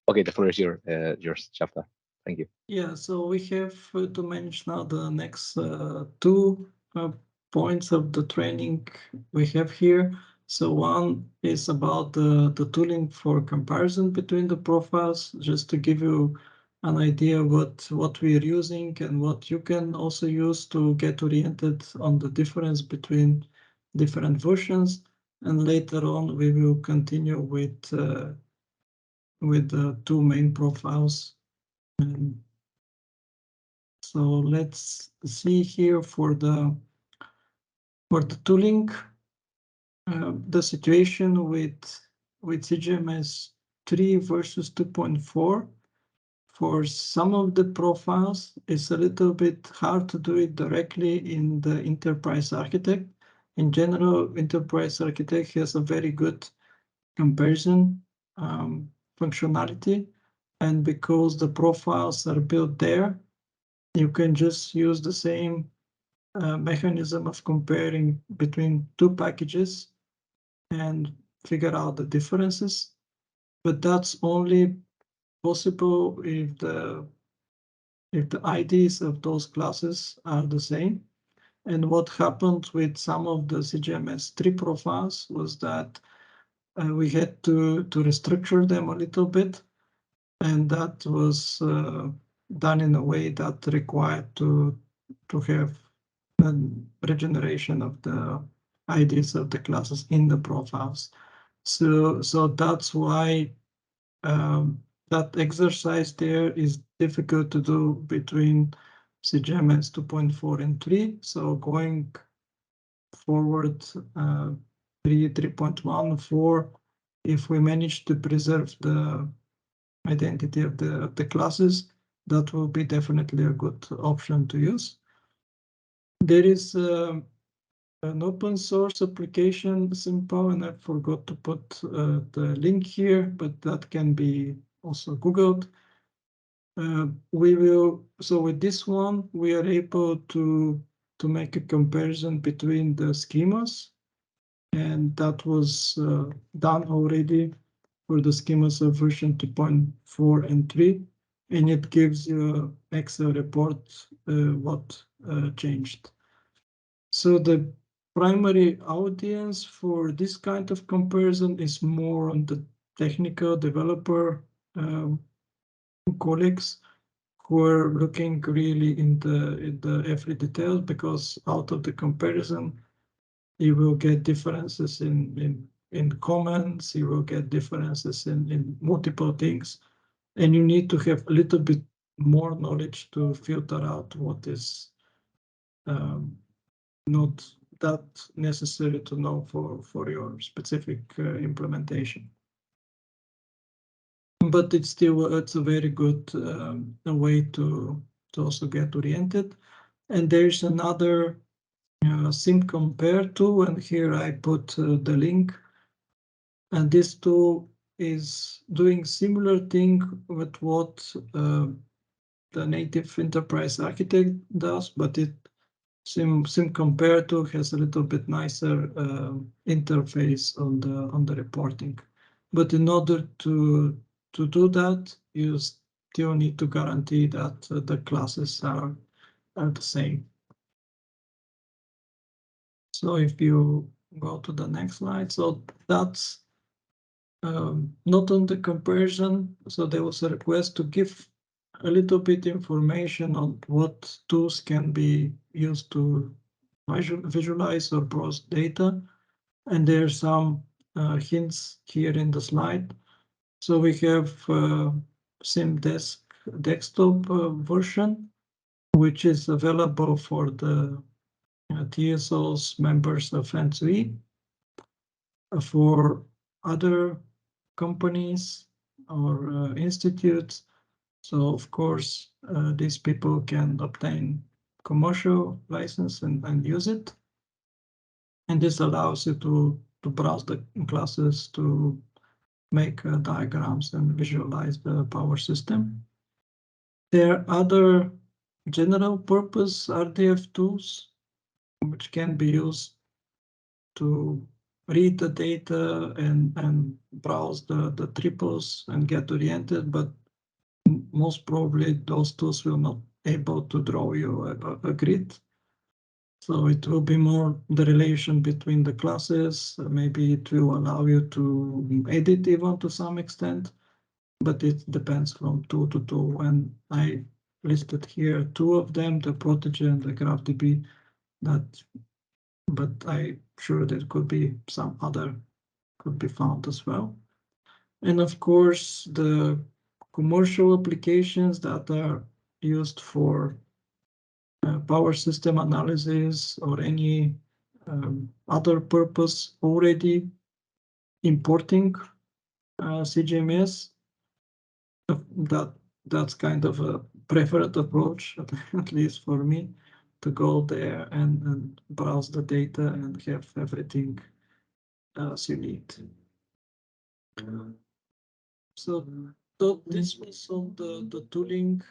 Okay, the floor is yours, Shafta. Thank you. Yeah, so we have to manage now the next two points of the training we have here. So one is about the tooling for comparison between the profiles, just to give you an idea what we are using and what you can also use to get oriented on the difference between different versions. And later on, we will continue with the two main profiles. And so let's see here for the tooling, the situation with CGMS 3 versus 2.4. For some of the profiles, it's a little bit hard to do it directly in the Enterprise Architect. In general, Enterprise Architect has a very good comparison functionality, and because the profiles are built there, you can just use the same mechanism of comparing between two packages and figure out the differences. But that's only possible if the IDs of those classes are the same. And what happened with some of the CGMS 3 profiles was that we had to restructure them a little bit, and that was done in a way that required to have a regeneration of the IDs of the classes in the profiles. So that's why that exercise there is difficult to do between CGMS 2.4 and 3. So going forward, 3.1, 4, if we manage to preserve the identity of the classes, that will be definitely a good option to use. There is an open source application, simple, and I forgot to put the link here, but that can be also Googled. So with this one, we are able to make a comparison between the schemas, and that was done already for the schemas of version 2.4 and 3, and it gives you an Excel report what changed. So the primary audience for this kind of comparison is more on the technical developer colleagues who are looking really in the every detail, because out of the comparison, you will get differences in comments, you will get differences in multiple things, and you need to have a little bit more knowledge to filter out what is not that necessary to know for your specific implementation. But it's a very good way to also get oriented. And there's another sim compare tool, and here I put the link. And this tool is doing similar thing with what the native enterprise architect does, but it sim compare tool has a little bit nicer interface on the reporting. But in order to do that, you still need to guarantee that the classes are the same. So if you go to the next slide, so that's not on the comparison. So there was a request to give a little bit information on what tools can be used to visualize or browse data. And there are some hints here in the slide. So we have SimDesk desktop version, which is available for the TSOs members of ENTSO-E. For other companies or institutes, so of course these people can obtain commercial license and use it. And this allows you to browse the classes, to make diagrams and visualize the power system. There are other general purpose RDF tools which can be used to read the data and browse the triples and get oriented, but most probably those tools will not able to draw you a grid. So it will be more the relation between the classes. Maybe it will allow you to edit even to some extent, but it depends from tool to tool. And I listed here two of them, the Protege and the GraphDB, but I'm sure there could be some other could be found as well. And of course, the commercial applications that are used for power system analysis or any other purpose already importing CGMS. That's kind of a preferred approach, at least for me, to go there and browse the data and have everything as you need. So this was on the tooling